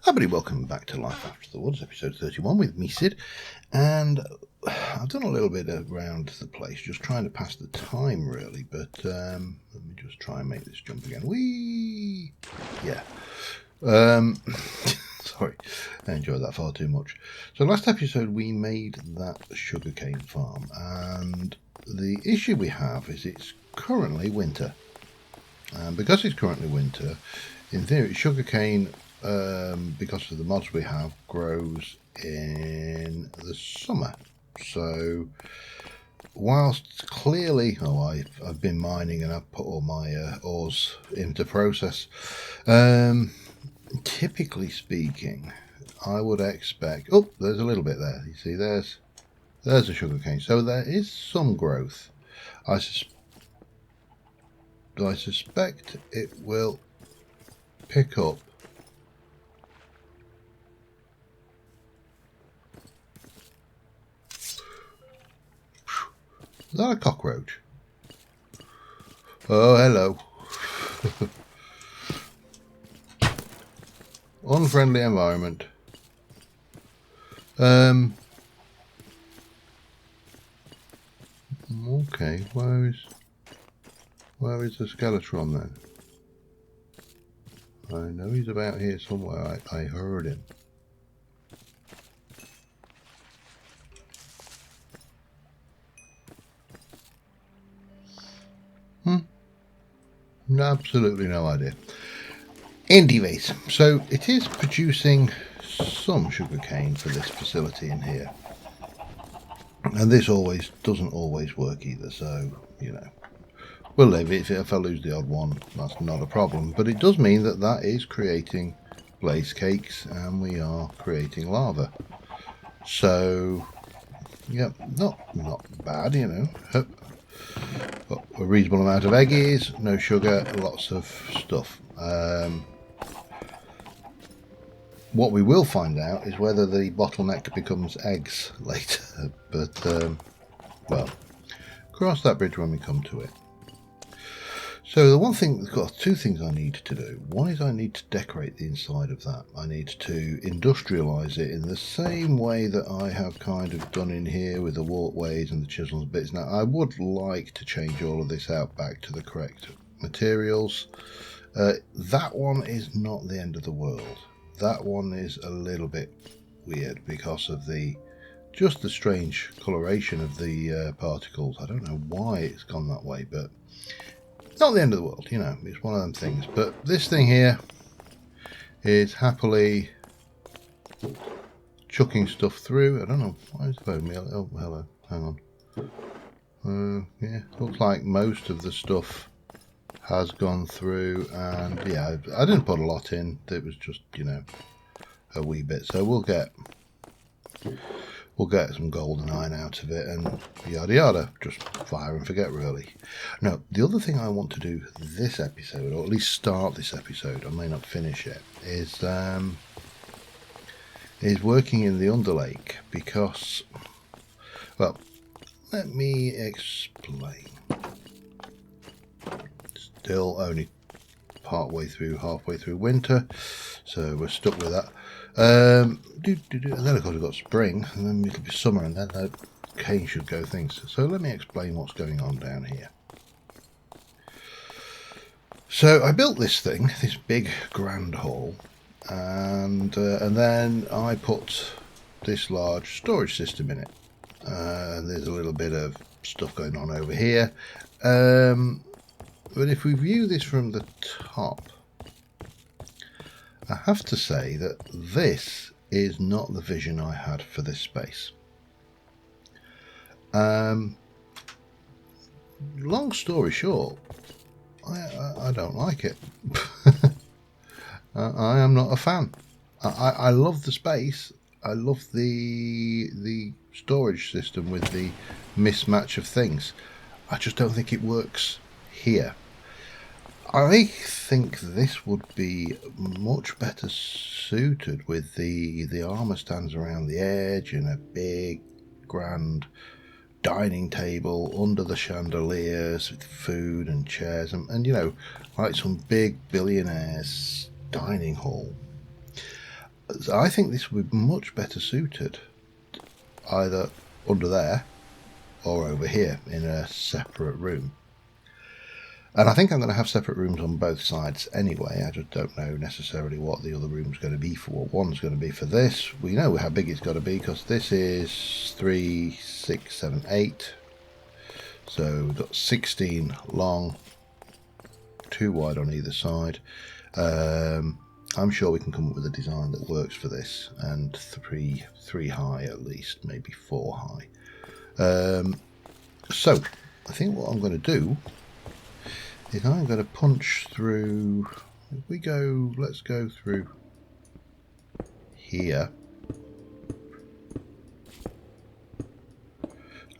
Everybody, welcome back to Life After the Woods, episode 31 with me, Sid. And I've done a little bit around the place, just trying to pass the time, really. But let me just try and make this jump again. Whee! Yeah. Sorry, I enjoyed that far too much. So last episode we made that sugarcane farm, and the issue we have is it's currently winter. And because it's currently winter, in theory, sugarcane, because of the mods we have, grows in the summer. So whilst clearly, I've been mining and I've put all my ores into process, typically speaking, I would expect, oh, there's a little bit there, you see, there's a sugarcane, so there is some growth. I suspect it will pick up. Is that a cockroach? Oh, hello. Unfriendly environment. Okay, where is the Skeletron then? I know he's about here somewhere. I heard him. Absolutely no idea. Anyways, so it is producing some sugarcane for this facility in here. And this doesn't always work either, so, you know. We'll live it. If I lose the odd one, that's not a problem. But it does mean that is creating blaze cakes, and we are creating lava. So, yeah, not bad, you know. Got a reasonable amount of eggies, no sugar, lots of stuff. What we will find out is whether the bottleneck becomes eggs later. But, well, cross that bridge when we come to it. So the two things I need to do. One is I need to decorate the inside of that. I need to industrialise it in the same way that I have kind of done in here with the walkways and the chisels and bits. Now I would like to change all of this out back to the correct materials. That one is not the end of the world. That one is a little bit weird because of just the strange coloration of the particles. I don't know why it's gone that way, but not the end of the world, you know, it's one of them things. But this thing here is happily chucking stuff through. I don't know, why is it phone me? Oh, hello, hang on. Yeah, looks like most of the stuff has gone through, and yeah, I didn't put a lot in. It was just, you know, a wee bit. So we'll get some golden iron out of it, and yada yada, just fire and forget, really. Now, the other thing I want to do this episode, or at least start this episode, I may not finish it, is working in the Underlake, because, well, let me explain. Still only halfway through winter, so we're stuck with that. And then of course we've got spring, and then it'll be summer, and then the cane should go things. So let me explain what's going on down here. So I built this thing, this big grand hall, and then I put this large storage system in it. There's a little bit of stuff going on over here, but if we view this from the top, I have to say that this is not the vision I had for this space. Long story short, I don't like it. I am not a fan. I love the space. I love the storage system with the mismatch of things. I just don't think it works here. I think this would be much better suited with the armour stands around the edge and a big grand dining table under the chandeliers with food and chairs and you know, like some big billionaires dining hall. I think this would be much better suited either under there or over here in a separate room. And I think I'm going to have separate rooms on both sides anyway. I just don't know necessarily what the other room's going to be for. One's going to be for this. We know how big it's got to be because this is 3, 6, 7, 8. So we've got 16 long, 2 wide on either side. I'm sure we can come up with a design that works for this, and three high at least, maybe 4 high. So I think what I'm going to do is I'm going to punch through. If we go, let's go through here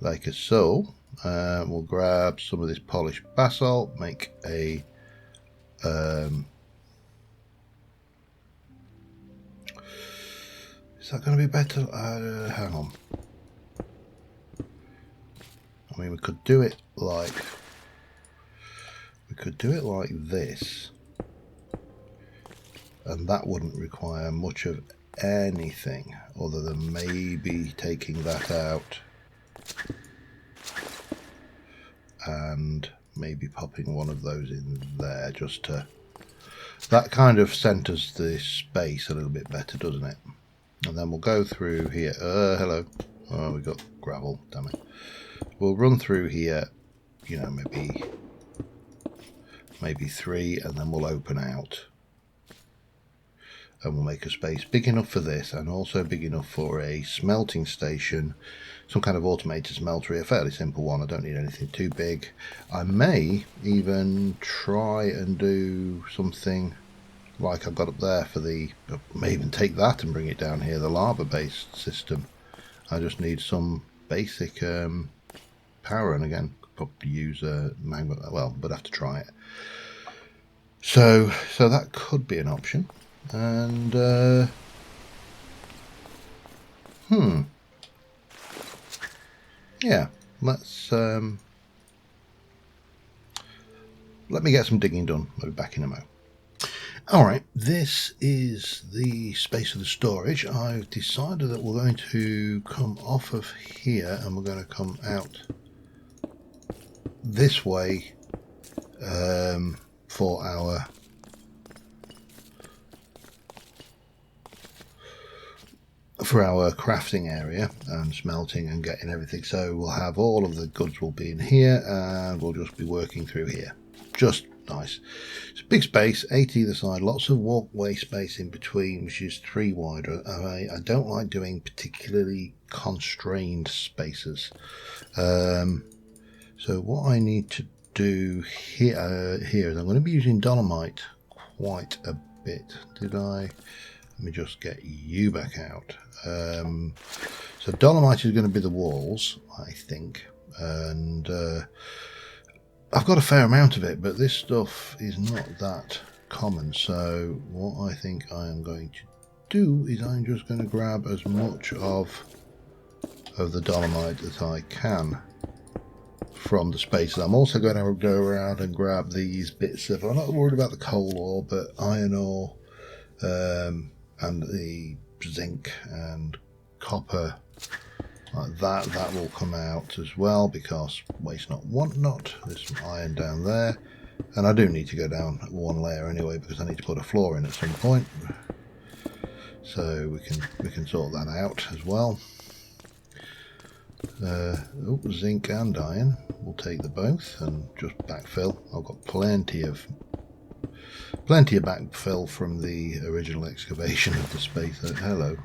like so. We'll grab some of this polished basalt, make a is that going to be better? Hang on. I mean, we could do it like this, and that wouldn't require much of anything other than maybe taking that out and maybe popping one of those in there, just to, that kind of centers the space a little bit better, doesn't it? And then we'll go through here. Hello. Oh, we got gravel, damn it. We'll run through here, you know, maybe 3, and then we'll open out, and we'll make a space big enough for this and also big enough for a smelting station, some kind of automated smeltery, a fairly simple one. I don't need anything too big. I may even try and do something like I've got up there for the, I may even take that and bring it down here, the lava based system. I just need some basic power, and again probably use a magma, well, but have to try it. So that could be an option. And yeah, let's let me get some digging done. I'll be back in a moment. Alright, this is the space of the storage. I've decided that we're going to come off of here and we're going to come out this way for our crafting area and smelting and getting everything. So we'll have all of the goods will be in here, and we'll just be working through here. Just nice. It's a big space, 8 either side, lots of walkway space in between, which is 3 wider. I don't like doing particularly constrained spaces. So what I need to do here is I'm going to be using dolomite quite a bit. Let me just get you back out. So dolomite is going to be the walls, I think, and I've got a fair amount of it, but this stuff is not that common. So what I think I am going to do is I'm just going to grab as much of the dolomite as I can from the spaces. I'm also going to go around and grab these bits of, I'm not worried about the coal ore, but iron ore, and the zinc and copper, like that will come out as well, because waste not, want not. There's some iron down there, and I do need to go down 1 layer anyway, because I need to put a floor in at some point, so we can sort that out as well. Zinc and iron, we'll take the both and just backfill. I've got plenty of backfill from the original excavation of the space. Hello,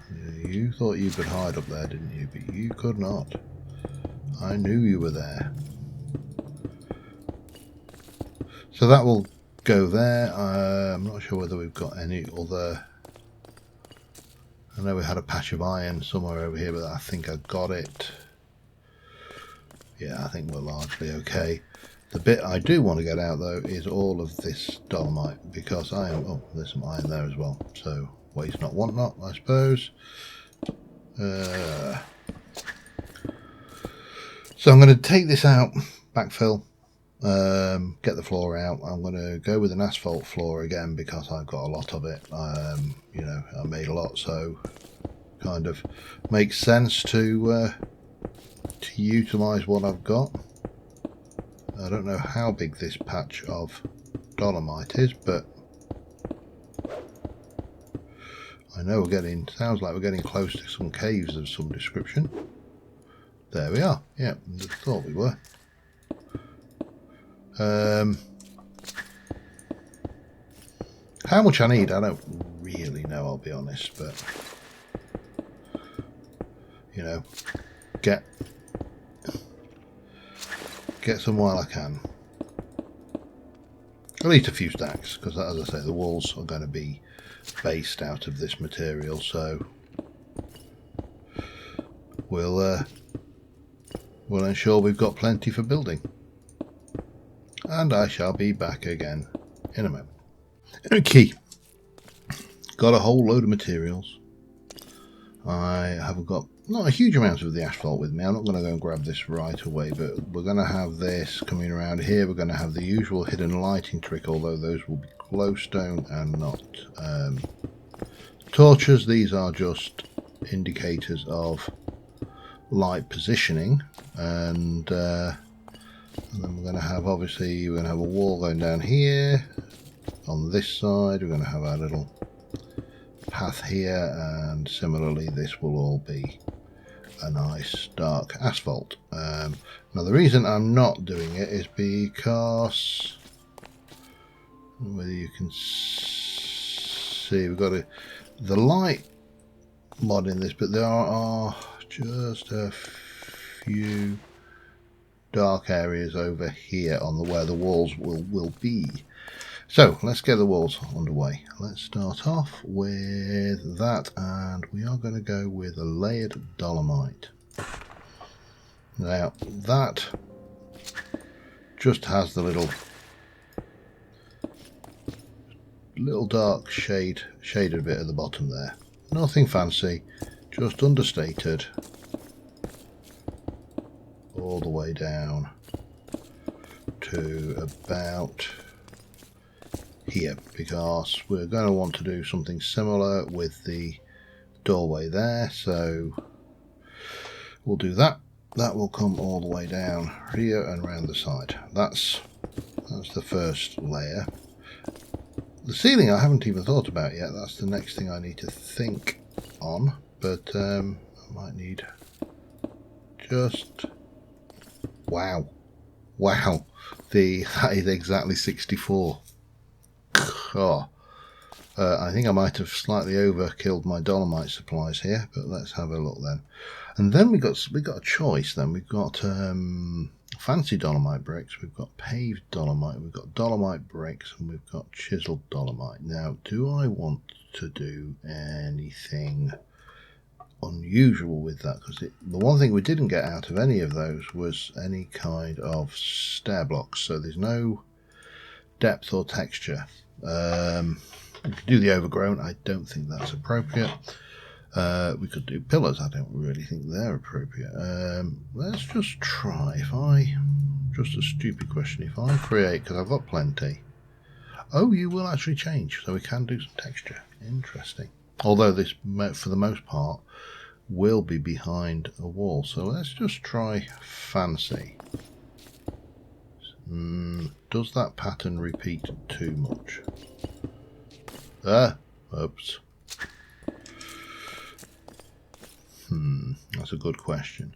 you thought you could hide up there, didn't you? But you could not. I knew you were there. So that will go there. I'm not sure whether we've got any other. I know we had a patch of iron somewhere over here, but I think I got it. Yeah, I think we're largely okay. The bit I do want to get out though is all of this dolomite, because I am, oh, there's some iron there as well, so waste not, want not, I suppose. So I'm going to take this out, backfill, get the floor out. I'm going to go with an asphalt floor again because I've got a lot of it. You know, I made a lot, so kind of makes sense to utilize what I've got. I don't know how big this patch of dolomite is, but I know we're getting, sounds like we're getting close to some caves of some description. There we are. Yeah, I thought we were. How much I need, I don't really know, I'll be honest, but you know, get some while I can. At least a few stacks, because as I say, the walls are going to be based out of this material, so we'll ensure we've got plenty for building. And I shall be back again in a moment. Okay, got a whole load of materials. I haven't got not a huge amount of the asphalt with me. I'm not going to go and grab this right away, but we're going to have this coming around here. We're going to have the usual hidden lighting trick, although those will be glowstone and not torches. These are just indicators of light positioning, and then we're going to have, obviously, we're going to have a wall going down here. On this side, we're going to have our little path here, and similarly this will all be a nice dark asphalt. Now the reason I'm not doing it is because, whether you can see, we've got the light mod in this, but there are just a few dark areas over here on where the walls will be. So let's get the walls underway. Let's start off with that, and we are going to go with a layered dolomite. Now that just has the little dark shaded bit at the bottom there. Nothing fancy, just understated all the way down to about here, because we're going to want to do something similar with the doorway there, so we'll do that. That will come all the way down here and around the side. That's the first layer. The ceiling I haven't even thought about yet. That's the next thing I need to think on, but I might need just wow that is exactly 64. Oh, I think I might have slightly overkilled my dolomite supplies here, but let's have a look then. And then we got a choice. Then we've got fancy dolomite bricks, we've got paved dolomite, we've got dolomite bricks, and we've got chiseled dolomite. Now, do I want to do anything unusual with that? Because the one thing we didn't get out of any of those was any kind of stair blocks, so there's no depth or texture. We could do the overgrown. I don't think that's appropriate. We could do pillars. I don't really think they're appropriate. Let's just try. Just a stupid question, if I create, because I've got plenty. Oh, you will actually change, so we can do some texture. Interesting. Although this, for the most part, will be behind a wall. So let's just try fancy. Does that pattern repeat too much? Oops. That's a good question.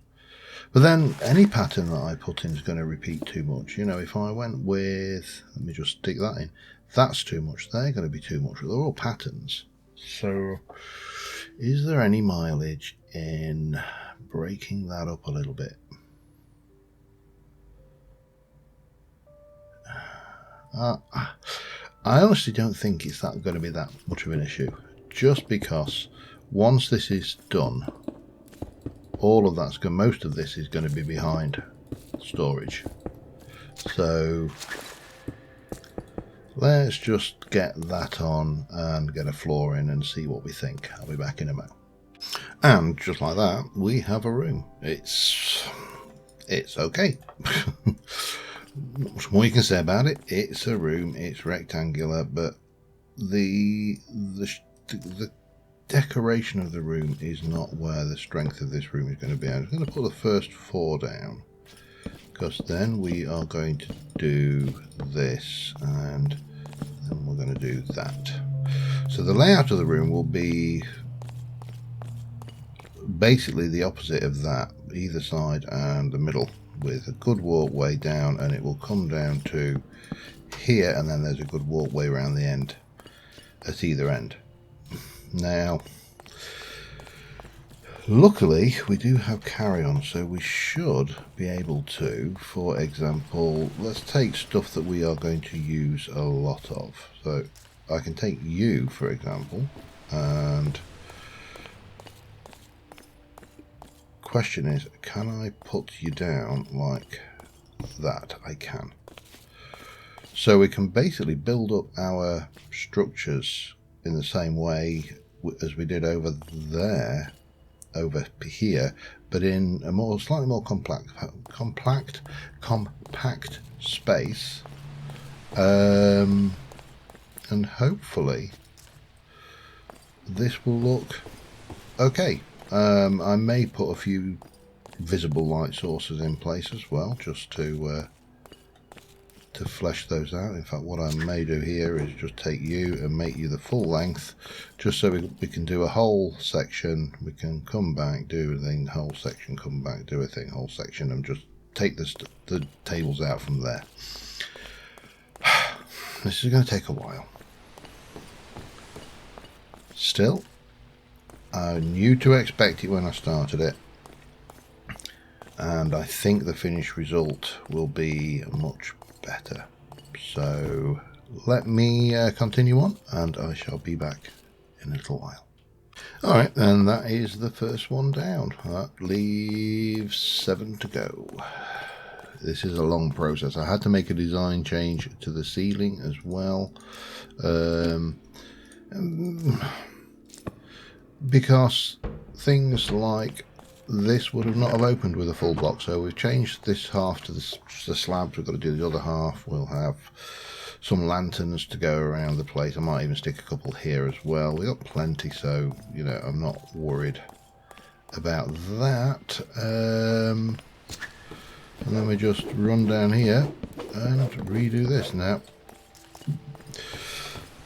But then any pattern that I put in is going to repeat too much. You know, if I went with, let me just stick that in, that's too much. They're going to be too much. They're all patterns. So is there any mileage in breaking that up a little bit? I honestly don't think it's going to be that much of an issue, just because once this is done, all of that's most of this is going to be behind storage. So let's just get that on and get a floor in and see what we think. I'll be back in a moment. And just like that, we have a room. It's okay. not much more you can say about it. It's a room, it's rectangular, but the decoration of the room is not where the strength of this room is going to be. I'm going to put the first 4 down, because then we are going to do this, and then we're going to do that. So the layout of the room will be basically the opposite of that, either side and the middle, with a good walkway down, and it will come down to here, and then there's a good walkway around the end at either end. Now, luckily we do have carry-on, so we should be able to, for example, let's take stuff that we are going to use a lot of. So I can take you, for example, and question is, can I put you down like that? I can. So we can basically build up our structures in the same way as we did over there, over here, but in a slightly more compact space, and hopefully this will look okay. I may put a few visible light sources in place as well, just to flesh those out. In fact, what I may do here is just take you and make you the full length, just so we can do a whole section. We can come back, do a thing, whole section, come back, do a thing, whole section, and just take the tables out from there. This is going to take a while. Still, I knew to expect it when I started it, and I think the finished result will be much better. So let me continue on, and I shall be back in a little while. Alright, and that is the first one down. That leaves 7 to go. This is a long process. I had to make a design change to the ceiling as well, because things like this would have not have opened with a full block. So we've changed this half to the slabs. We've got to do the other half. We'll have some lanterns to go around the place. I might even stick a couple here as well. We've got plenty, so you know, I'm not worried about that. And then we just run down here and redo this. Now,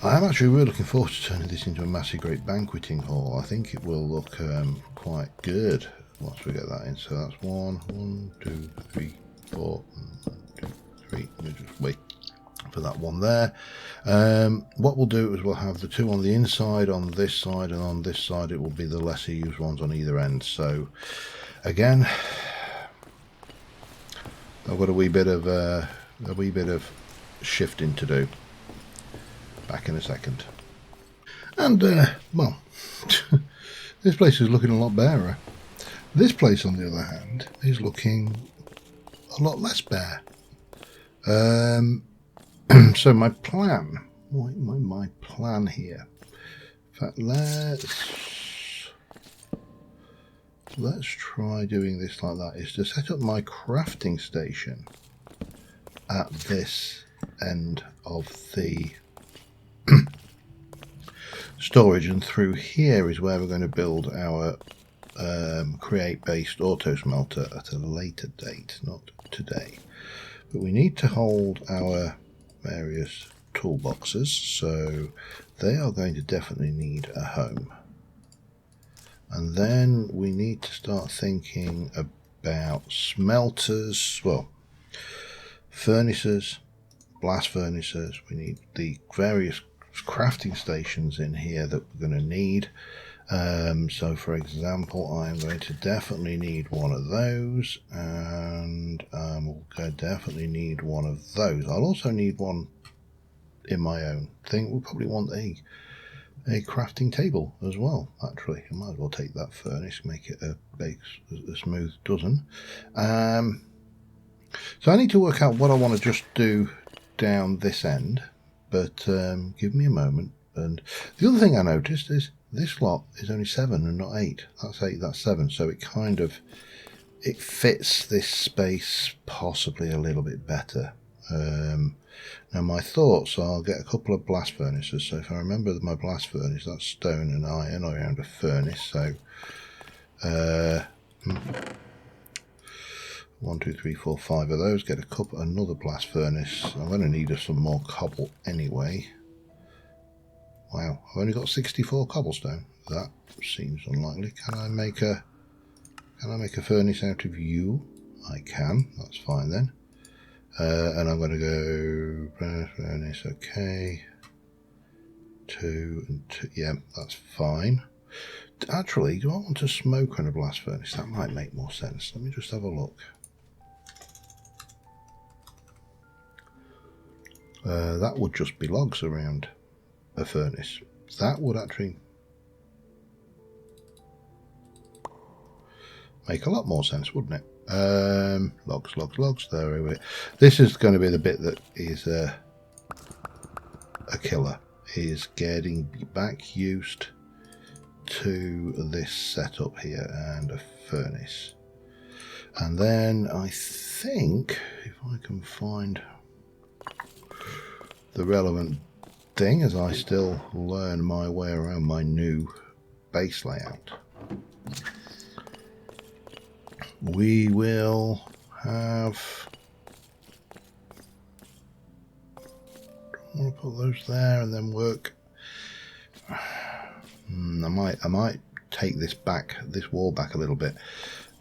I am actually really looking forward to turning this into a massive great banqueting hall. I think it will look quite good once we get that in. So that's 1, 2, 3, 4, 1, 2, 3. We'll just wait for that one there. What we'll do is we'll have the 2 on the inside, on this side, and on this side it will be the lesser used ones on either end. So again, I've got a wee bit of shifting to do. Back in a second. And well, this place is looking a lot better. This place, on the other hand, is looking a lot less bare. So my plan, my plan here. In fact, let's try doing this like that. Is to set up my crafting station at this end of the storage, and through here is where we're going to build our create based auto smelter at a later date, not today. But we need to hold our various toolboxes, so they are going to definitely need a home. And then we need to start thinking about smelters, well, furnaces, blast furnaces. We need the various crafting stations in here that we're going to need. So for example, I'm going to definitely need one of those, and we'll definitely need one of those. I'll also need one in my own thing. We'll probably want a crafting table as well. Actually, I might as well take that furnace, make it a smooth dozen. So I need to work out what I want to just do down this end, but give me a moment. And the other thing I noticed is this lot is only 7 and not 8. That's 8, that's 7. So it fits this space possibly a little bit better. Now my thoughts are I'll get a couple of blast furnaces. So if I remember my blast furnace, that's stone and iron around a furnace. So 1, 2, 3, 4, 5 of those. Get another blast furnace. I'm going to need some more cobble anyway. Wow, I've only got 64 cobblestone. That seems unlikely. Can I make a furnace out of you? I can. That's fine then. And I'm going to go blast furnace. Okay. 2 and 2. Yeah, that's fine. Actually, do I want a smoker and a blast furnace? That might make more sense. Let me just have a look. That would just be logs around a furnace. That would actually make a lot more sense, wouldn't it? Logs. There we go. This is going to be the bit that is a killer. Is getting back used to this setup here and a furnace. And then I think if I can find the relevant thing as I still learn my way around my new base layout, we will have, I want to put those there and then work. I might take this wall back a little bit,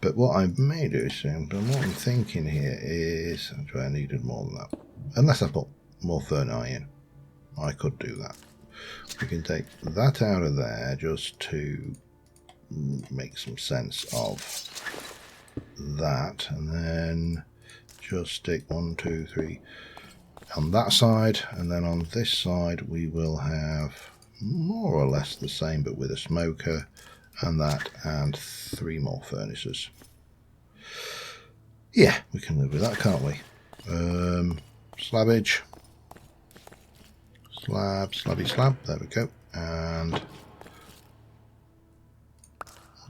but what I may do soon, but what I'm thinking here is, actually I needed more than that, unless I put more furnace in. I could do that. We can take that out of there just to make some sense of that, and then just stick 1, 2, 3 on that side, and then on this side we will have more or less the same but with a smoker and that, and 3 more furnaces. Yeah, we can live with that, can't we? Slabbage. Slab, there we go. And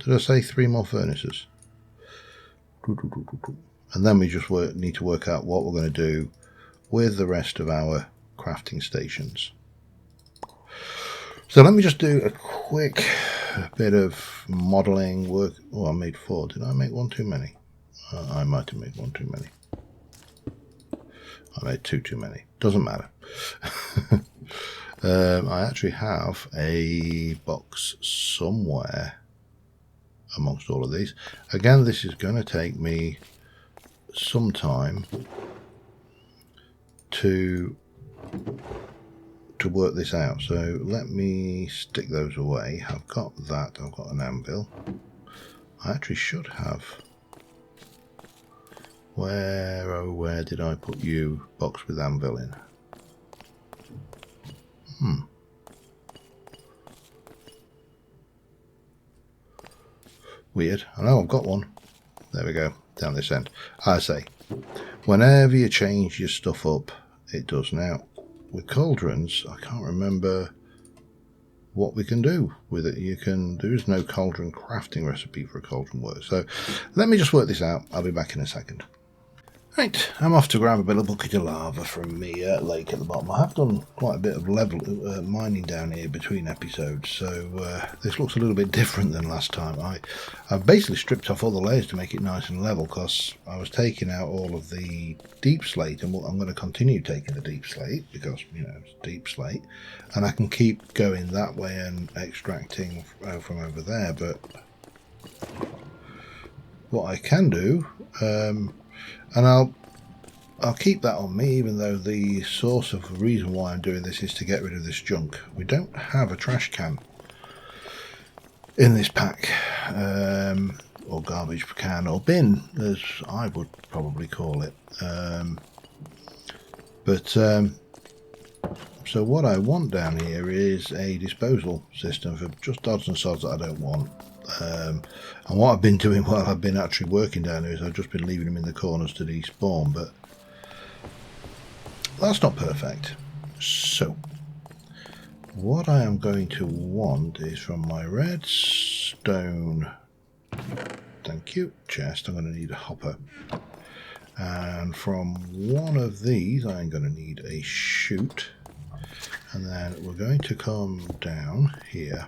did I say 3 more furnaces? And then we just need to work out what we're going to do with the rest of our crafting stations. So let me just do a quick bit of modelling work. Oh, I made 4. Did I make 1 too many? I might have made 1 too many. I made 2 too many. Doesn't matter. I actually have a box somewhere amongst all of these. Again, this is going to take me some time to work this out. So let me stick those away. I've got that. I've got an anvil. I actually should have. Where did I put you? Box with anvil in. Weird. I know I've got one. There we go. Down this end. I say, whenever you change your stuff up, it does. Now, with cauldrons, I can't remember what we can do with it. There is no cauldron crafting recipe for a cauldron work. So let me just work this out. I'll be back in a second. Right, I'm off to grab a bit of bucket of lava from the lake at the bottom. I have done quite a bit of mining down here between episodes, so this looks a little bit different than last time. I've basically stripped off all the layers to make it nice and level, because I was taking out all of the deep slate, and I'm going to continue taking the deep slate because, you know, it's deep slate, and I can keep going that way and extracting from over there. But what I can do, and I'll keep that on me, even though the source of the reason why I'm doing this is to get rid of this junk. We don't have a trash can in this pack, or garbage can, or bin, as I would probably call it. So what I want down here is a disposal system for just odds and sods that I don't want. And what I've been doing while I've been actually working down here is I've just been leaving them in the corners to despawn, but that's not perfect. So what I am going to want is from my redstone, thank you, chest, I'm going to need a hopper, And from one of these I'm going to need a chute, and then we're going to come down here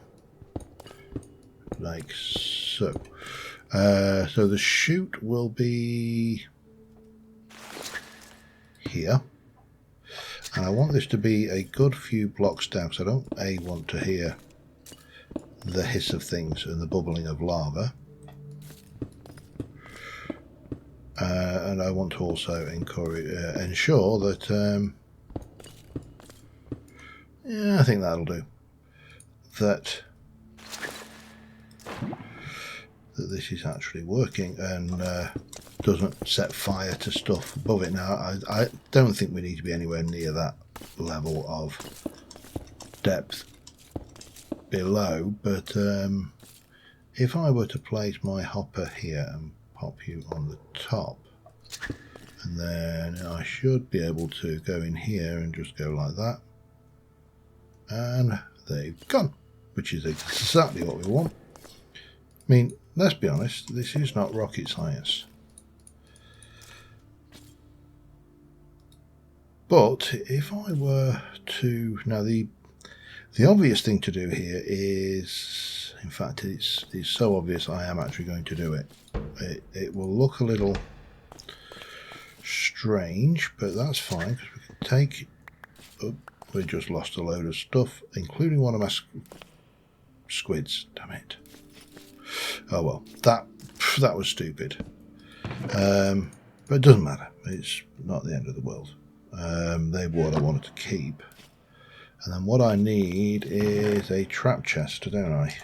like so. So the chute will be here, and I want this to be a good few blocks down, so I don't want to hear the hiss of things and the bubbling of lava. And I want to also ensure that, yeah, I think that'll do, that this is actually working and doesn't set fire to stuff above it. Now, I don't think we need to be anywhere near that level of depth below, but if I were to place my hopper here and pop you on the top, and then I should be able to go in here and just go like that, and they've gone, which is exactly what we want. I mean, let's be honest, this is not rocket science. But if I were to, now the obvious thing to do here is, in fact it's so obvious I am actually going to do it. It will look a little strange, but that's fine, because we can take, oh, we just lost a load of stuff, including one of my squids, damn it. Oh well, that was stupid. But it doesn't matter, it's not the end of the world. They were what I wanted to keep. And then what I need is a trap chest, don't I?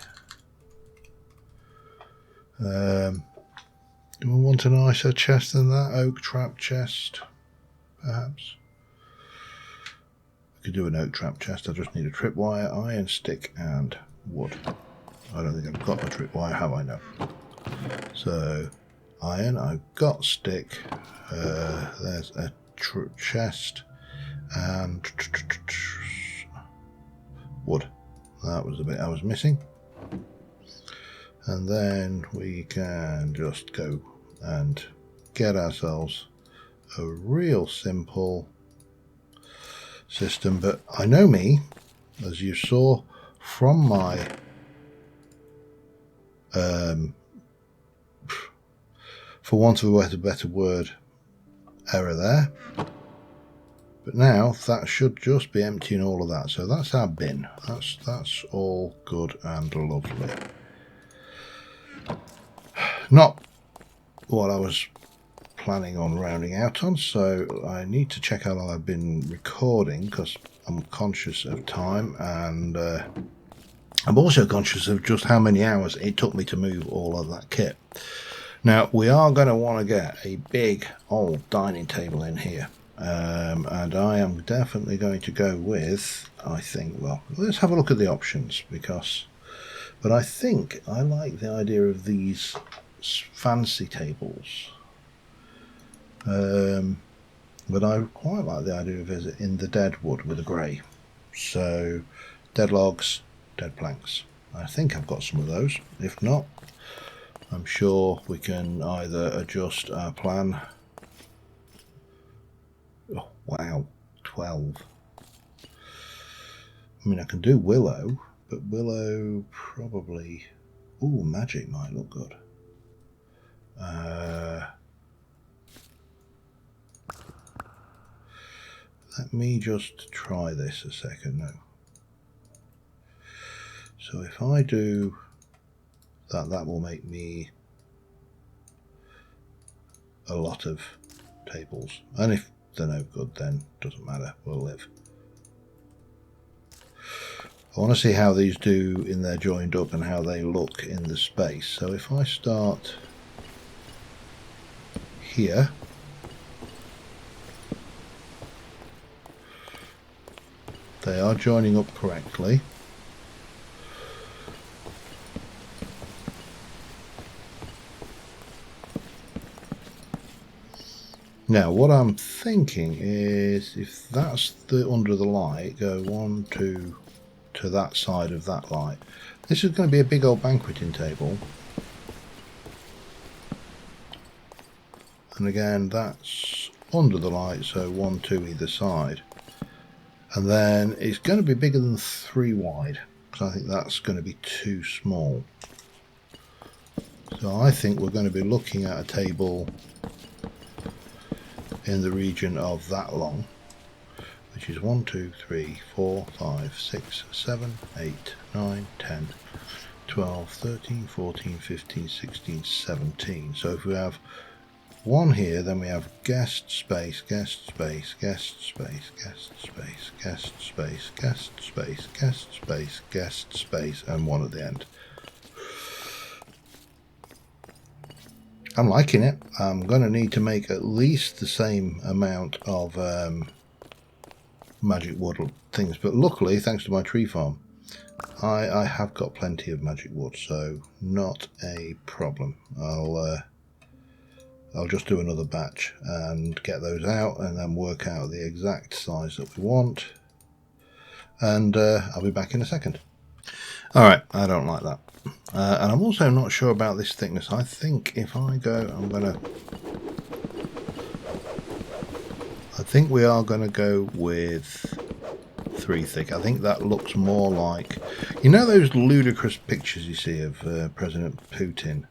Do I want a nicer chest than that? Oak trap chest, perhaps? I could do an oak trap chest. I just need a tripwire, iron stick, and wood. I don't think I've got a tripwire, have I? No. So, iron, I've got stick. There's a chest, and wood. That was the bit I was missing. And then we can just go and get ourselves a real simple system. But I know me, as you saw from my for want of a better word, error there. But now that should just be emptying all of that. So that's our bin. That's all good and lovely. Not what I was planning on rounding out on, so I need to check how long I've been recording, because I'm conscious of time, and I'm also conscious of just how many hours it took me to move all of that kit. Now, we are going to want to get a big old dining table in here, and I am definitely going to go with, I think, well, let's have a look at the options, but I think I like the idea of these fancy tables, but I quite like the idea of it in the dead wood with the grey. So dead logs, dead planks. I think I've got some of those. If not, I'm sure we can either adjust our plan. Oh wow, 12. I mean, I can do willow, but willow probably, ooh, magic might look good. Let me just try this a second. No. So if I do that, that will make me a lot of tables. And if they're no good, then doesn't matter, we'll live. I want to see how these do in their joined up and how they look in the space. So if I start here, they are joining up correctly. Now what I'm thinking is, if that's the under the light, go 1, 2 to that side of that light. This is going to be a big old banqueting table. and again that's under the light, so 1, 2 either side, and then it's going to be bigger than 3 wide because I think that's going to be too small. So I think we're going to be looking at a table in the region of that long, which is 1, 2, 3, 4, 5, 6, 7, 8, 9, 10, 12, 13, 14, 15, 16, 17. So if we have one here, then we have guest space, guest space, guest space, guest space, guest space, guest space, guest space, guest space, and one at the end. I'm liking it. I'm going to need to make at least the same amount of magic wood things, but luckily, thanks to my tree farm, I have got plenty of magic wood, so not a problem. I'll just do another batch and get those out, and then work out the exact size that we want, and I'll be back in a second. Alright, I don't like that. And I'm also not sure about this thickness. I think if I go, I think we are going to go with 3 thick. I think that looks more like, you know, those ludicrous pictures you see of President Putin,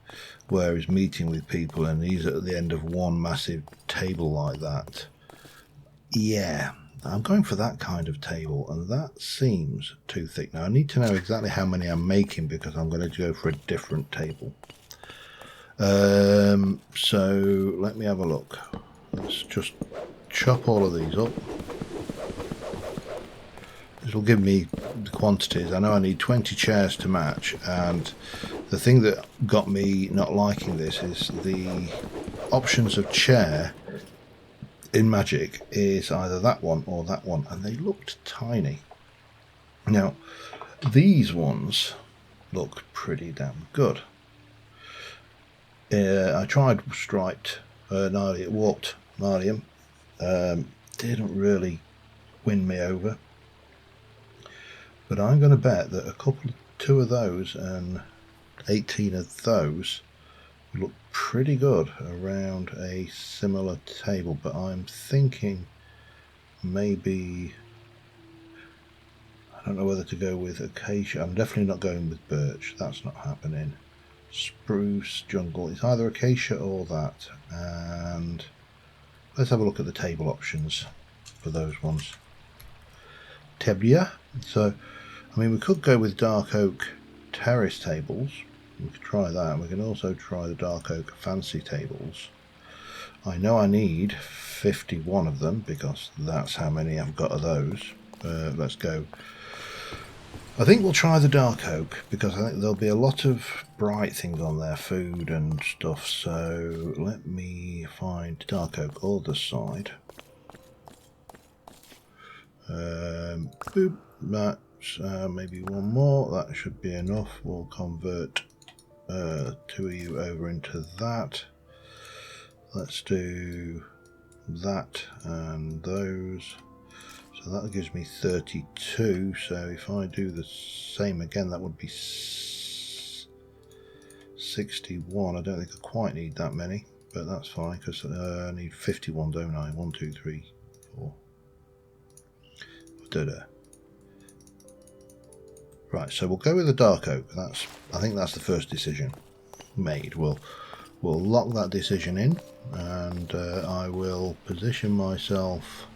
where he's meeting with people and he's at the end of one massive table like that. Yeah, I'm going for that kind of table, and that seems too thick. Now I need to know exactly how many I'm making, because I'm going to go for a different table. So let me have a look. Let's just chop all of these up. This will give me the quantities. I know I need 20 chairs to match, and the thing that got me not liking this is the options of chair in Magic is either that one or that one, and they looked tiny. Now these ones look pretty damn good. I tried striped warped Marium, didn't really win me over, but I'm going to bet that two of those and 18 of those look pretty good around a similar table. But I'm thinking maybe, I don't know whether to go with acacia. I'm definitely not going with birch, that's not happening. Spruce, jungle, it's either acacia or that. And let's have a look at the table options for those ones. Tebia. So I mean, we could go with dark oak terrace tables. We could try that. We can also try the dark oak fancy tables. I know I need 51 of them, because that's how many I've got of those. Let's go. I think we'll try the dark oak, because I think there'll be a lot of bright things on there, food and stuff. So let me find dark oak other side. Boop, that's maybe one more. That should be enough. We'll convert 2 of you over into that. Let's do that and those. So that gives me 32. So if I do the same again, that would be 61. I don't think I quite need that many, but that's fine, because I need 51, don't I? 1, 2, 3, 4. Da-da. Right, so we'll go with the dark oak. I think that's the first decision made. We'll lock that decision in, and I will position myself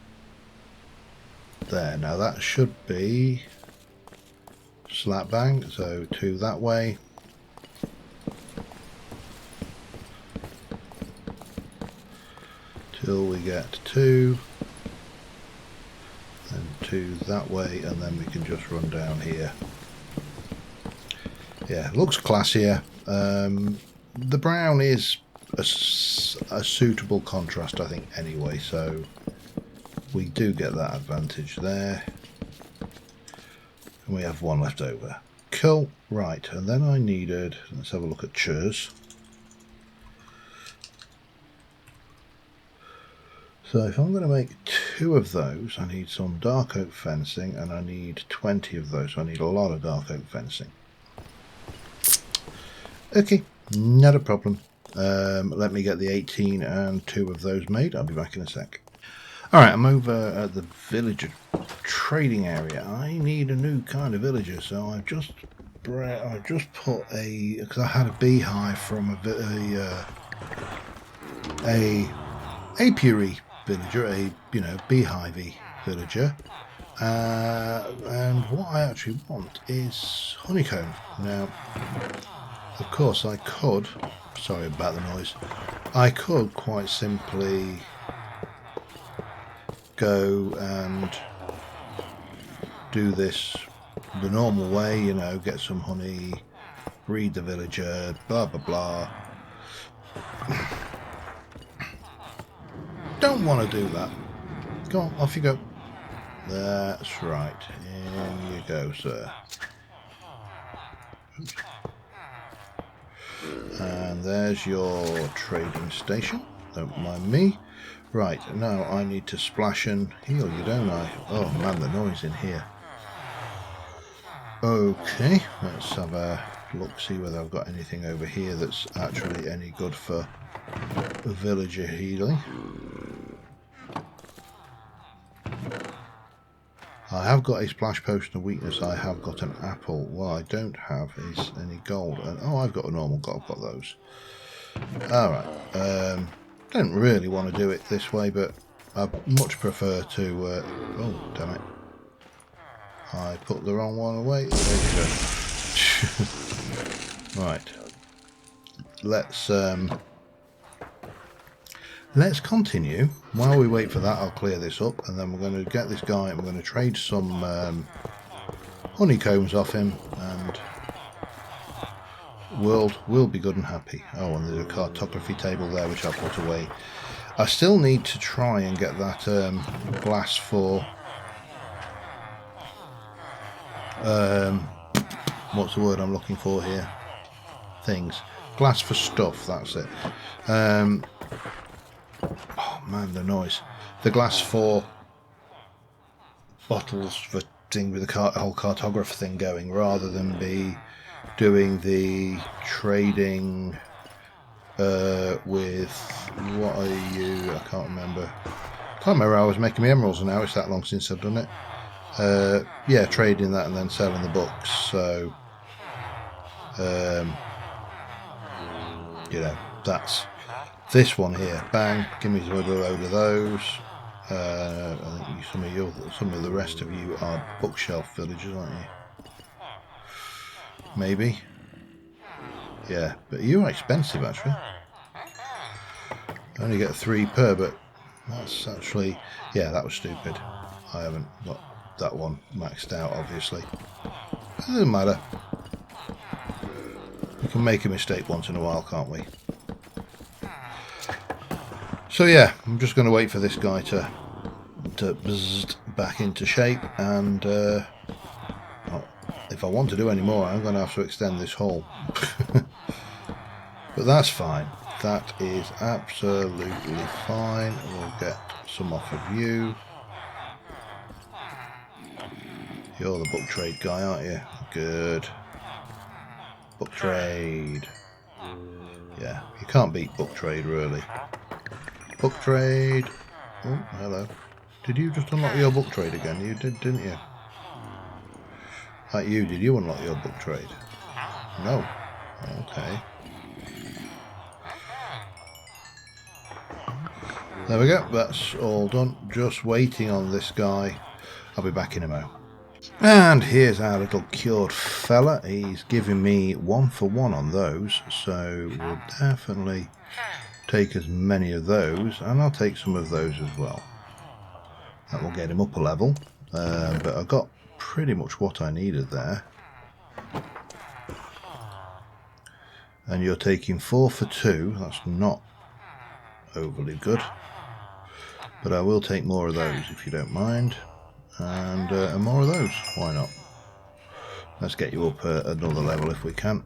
there. Now that should be slap bang, so 2 that way, till we get 2, and 2 that way, and then we can just run down here. Yeah, looks classier. The brown is a suitable contrast, I think, anyway, so we do get that advantage there. And we have 1 left over. Cool. Right, and then I needed, let's have a look at chairs. So if I'm going to make 2 of those, I need some dark oak fencing, and I need 20 of those, so I need a lot of dark oak fencing. Okay, not a problem. Let me get the 18 and 2 of those made. I'll be back in a sec. Alright, I'm over at the villager trading area. I need a new kind of villager, so I've just put a, because I had a beehive from a apiary villager, a beehivey villager, and what I actually want is honeycomb. Now, of course, I could. Sorry about the noise. I could quite simply go and do this the normal way, get some honey, breed the villager, blah blah blah. Don't want to do that. Go on, off you go. That's right. In you go, sir. Oops. And there's your trading station. Don't mind me. Right, now I need to splash and heal you, don't I? Oh man, the noise in here. Okay, let's have a look, see whether I've got anything over here that's actually any good for villager healing. I have got a splash potion of weakness. I have got an apple. What I don't have is any gold. And oh, I've got a normal gold. I've got those. Alright. Don't really want to do it this way, but I much prefer to... oh, damn it. I put the wrong one away. There you go. Right. Let's continue. While we wait for that, I'll clear this up, and then we're going to get this guy and we're going to trade some honeycombs off him, and world will be good and happy. Oh, and there's a cartography table there which I'll put away. I still need to try and get that glass for what's the word I'm looking for here? Things. Glass for stuff, that's it. Oh man, the noise. The glass for bottles for thing with the whole cartographer thing going, rather than be doing the trading with what are you? I can't remember. I was making my emeralds, and now it's that long since I've done it. Yeah, trading that and then selling the books. So, that's this one here. Bang! Give me a load of those. I think some of the rest of you are bookshelf villagers, aren't you? Maybe. Yeah, but you're expensive actually. I only get 3 per, but that's actually, yeah, that was stupid. I haven't got that one maxed out, obviously. It doesn't matter. We can make a mistake once in a while, can't we? So yeah, I'm just going to wait for this guy to buzz back into shape, and if I want to do any more, I'm going to have to extend this hole. But that's fine. That is absolutely fine. We'll get some off of you. You're the book trade guy, aren't you? Good. Book trade. Yeah, you can't beat book trade, really. Book trade. Oh, hello. Did you just unlock your book trade again? You did, didn't you? Like you, did you unlock your book trade? No. Okay. There we go. That's all done. Just waiting on this guy. I'll be back in a mo. And here's our little cured fella. He's giving me 1 for 1 on those, so we'll definitely take as many of those, and I'll take some of those as well. That will get him up a level, but I got pretty much what I needed there. And you're taking 4 for 2. That's not overly good, but I will take more of those if you don't mind. And more of those, why not? Let's get you up another level if we can.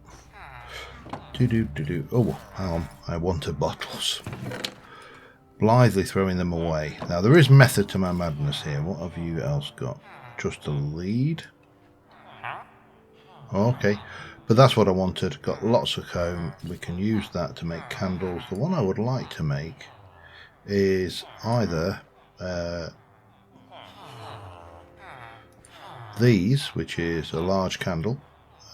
Oh, hang on, I wanted bottles. Blithely throwing them away. Now there is method to my madness here. What have you else got? Just a lead. Okay, but that's what I wanted. Got lots of comb. We can use that to make candles. The one I would like to make is either these, which is a large candle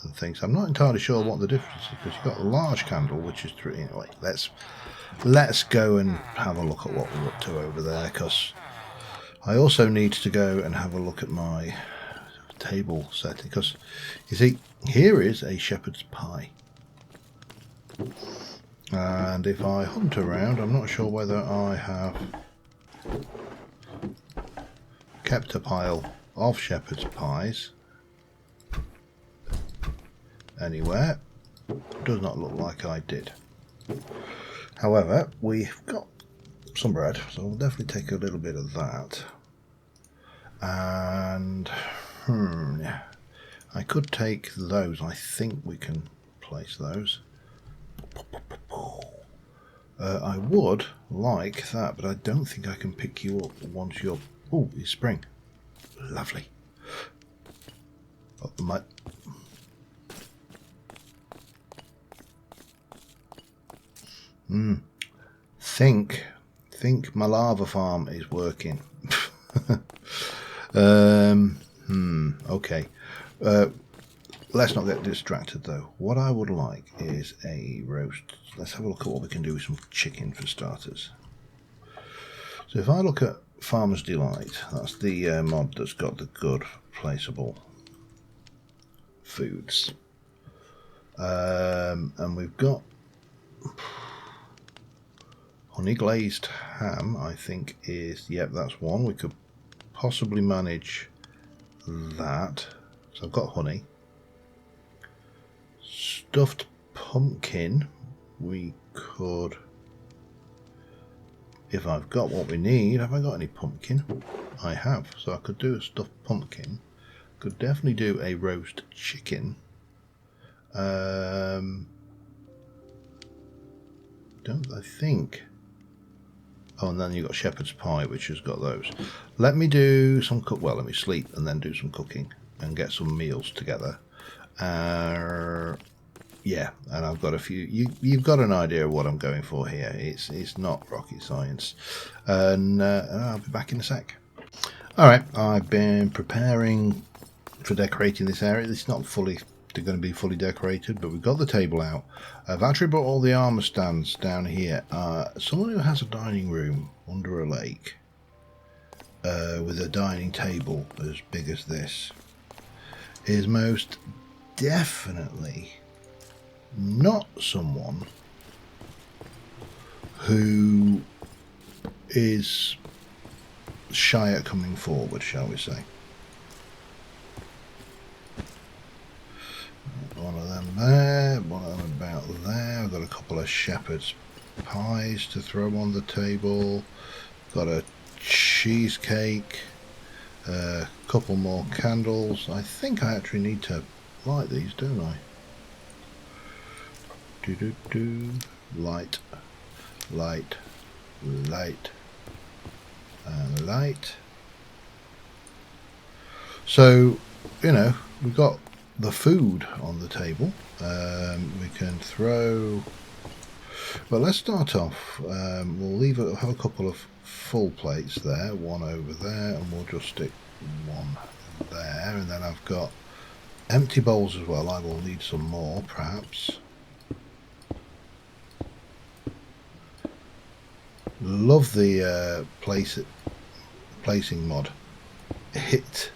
and things. I'm not entirely sure what the difference is, because you've got a large candle, which is 3. Anyway, let's go and have a look at what we're up to over there, because I also need to go and have a look at my table setting, because you see, here is a shepherd's pie, and if I hunt around, I'm not sure whether I have kept a pile of shepherd's pies anywhere. Does not look like I did. However, we've got some bread, so we'll definitely take a little bit of that. And I could take those. I think we can place those. I would like that, but I don't think I can pick you up once you're... Oh, it's spring. Lovely. Think my lava farm is working. Okay. Let's not get distracted though. What I would like is a roast. Let's have a look at what we can do with some chicken for starters. So if I look at Farmer's Delight, that's the mod that's got the good placeable foods. And we've got honey glazed ham, I think is, yep, that's one. We could possibly manage that. So I've got honey. Stuffed pumpkin, we could, if I've got what we need. Have I got any pumpkin? I have, so I could do a stuffed pumpkin. Could definitely do a roast chicken. Don't I think? Oh, and then you've got shepherd's pie, which has got those. Let me do some well, let me sleep and then do some cooking and get some meals together. Yeah, and I've got a few. You've got an idea of what I'm going for here. It's not rocket science, and I'll be back in a sec. All right, I've been preparing for decorating this area. It's not fully going to be fully decorated, but we've got the table out. I've actually brought all the armor stands down here. Someone who has a dining room under a lake with a dining table as big as this is most definitely not someone who is shy at coming forward, shall we say. One of them there, one of them about there. I've got a couple of shepherd's pies to throw on the table. Got a cheesecake, a couple more candles. I think I actually need to light these, don't I? Light, light, light, and light. So, you know, we've got the food on the table. We can throw... Well, let's start off. We'll have a couple of full plates there, one over there, and we'll just stick one there. And then I've got empty bowls as well. I will need some more, perhaps. Love the placing mod. It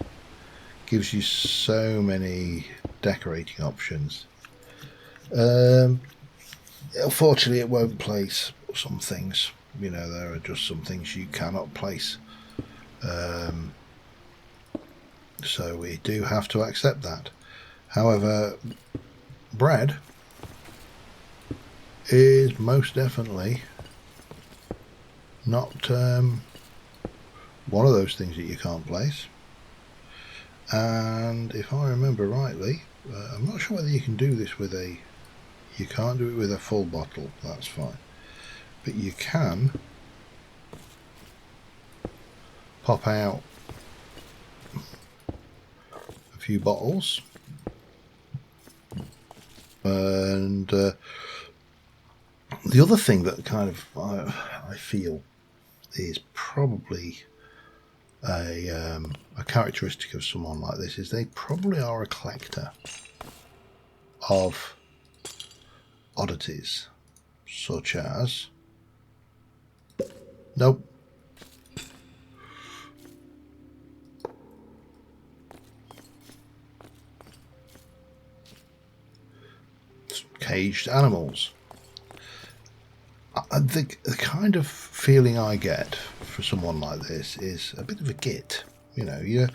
gives you so many decorating options. Unfortunately, it won't place some things. You know, there are just some things you cannot place. So we do have to accept that. However, bread is most definitely not one of those things that you can't place. And if I remember rightly, I'm not sure whether you can do this with a... You can't do it with a full bottle, that's fine. But you can pop out a few bottles And the other thing that kind of I feel is probably a characteristic of someone like this is they probably are a collector of oddities, such as nope. Caged animals. The kind of feeling I get for someone like this is a bit of a git. You know, you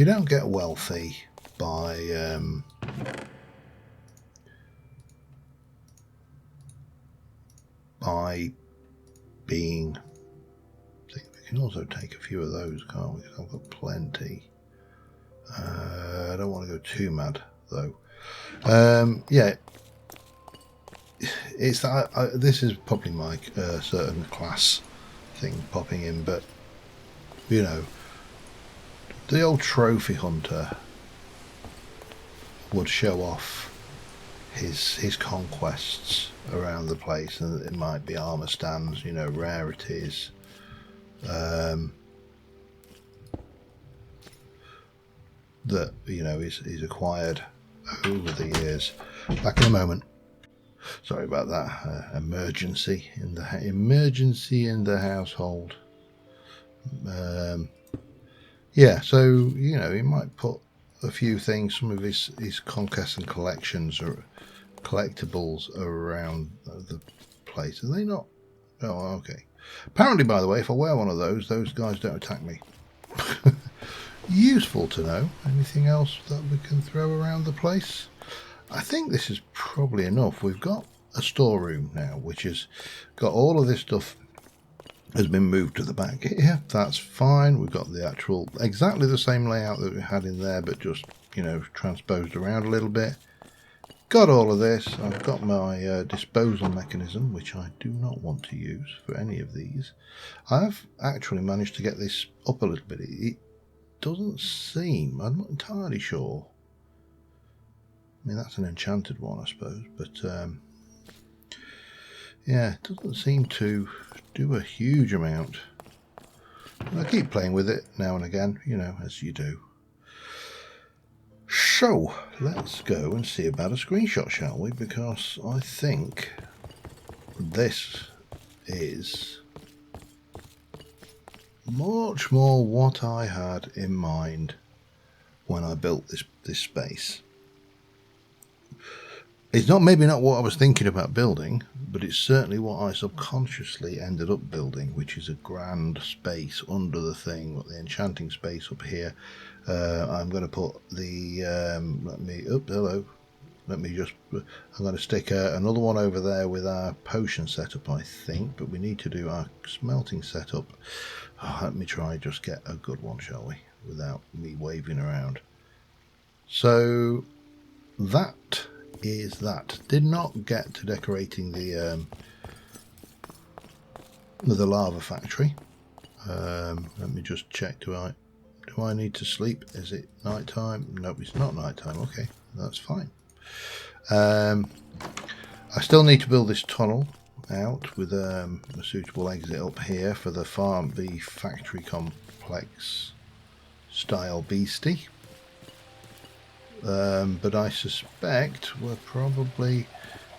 don't get wealthy by being. I think we can also take a few of those, can't we? I've got plenty. I don't want to go too mad though. Yeah. It's that this is probably my certain class thing popping in, but you know, the old trophy hunter would show off his conquests around the place, and it might be armor stands, you know, rarities, that you know he's acquired over the years. Back in a moment. Sorry about that. Emergency in the household. Yeah, so you know he might put a few things, some of his conquests and collections or collectibles around the place. Are they not? Oh, okay. Apparently, by the way, if I wear one of those guys don't attack me. Useful to know. Anything else that we can throw around the place? I think this is probably enough. We've got a storeroom now, which has got all of this stuff has been moved to the back here. That's fine. We've got the actual, exactly the same layout that we had in there, but just, you know, transposed around a little bit. Got all of this. I've got my disposal mechanism, which I do not want to use for any of these. I've actually managed to get this up a little bit. It doesn't seem, I'm not entirely sure. I mean, that's an enchanted one, I suppose, but yeah, it doesn't seem to do a huge amount. I keep playing with it now and again, you know, as you do. So, let's go and see about a screenshot, shall we? Because I think this is much more what I had in mind when I built this space. It's maybe not what I was thinking about building, but it's certainly what I subconsciously ended up building, which is a grand space under the thing, got the enchanting space up here. I'm going to put the, I'm going to stick another one over there with our potion setup, I think, but we need to do our smelting setup. Oh, let me try just get a good one, shall we, without me waving around. So that is that. Did not get to decorating the lava factory. Let me just check. Do I need to sleep? Is it night time? Nope, it's not night time. Okay, that's fine. I still need to build this tunnel out with a suitable exit up here for the factory complex style beastie. But I suspect we're probably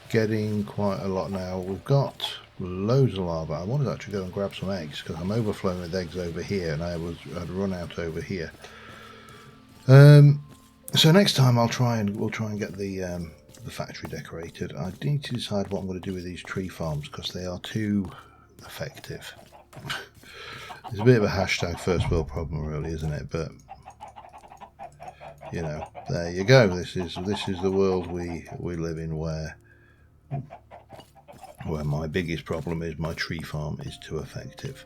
getting quite a lot now. We've got loads of lava. I wanted to actually go and grab some eggs because I'm overflowing with eggs over here, and I'd run out over here. So next time we'll try and get the factory decorated. I need to decide what I'm going to do with these tree farms because they are too effective. It's a bit of a hashtag first world problem, really, isn't it? But you know, there you go. This is the world we live in, where my biggest problem is my tree farm is too effective.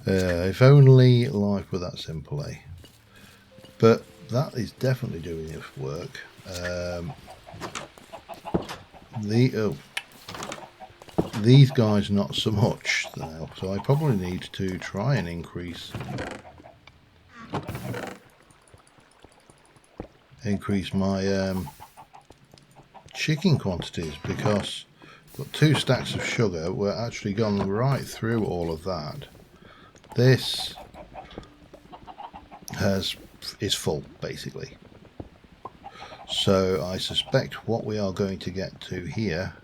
If only life were that simple, eh? But that is definitely doing its work. These guys not so much now, so I probably need to try and increase my chicken quantities, because got 2 stacks of sugar. We're actually gone right through all of that. This is full, basically. So I suspect what we are going to get to here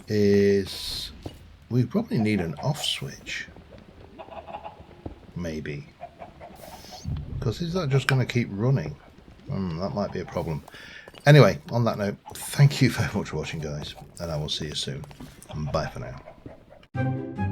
is we probably need an off switch, maybe, because is that just going to keep running? That might be a problem. Anyway, on that note, thank you very much for watching, guys, and I will see you soon. Bye for now.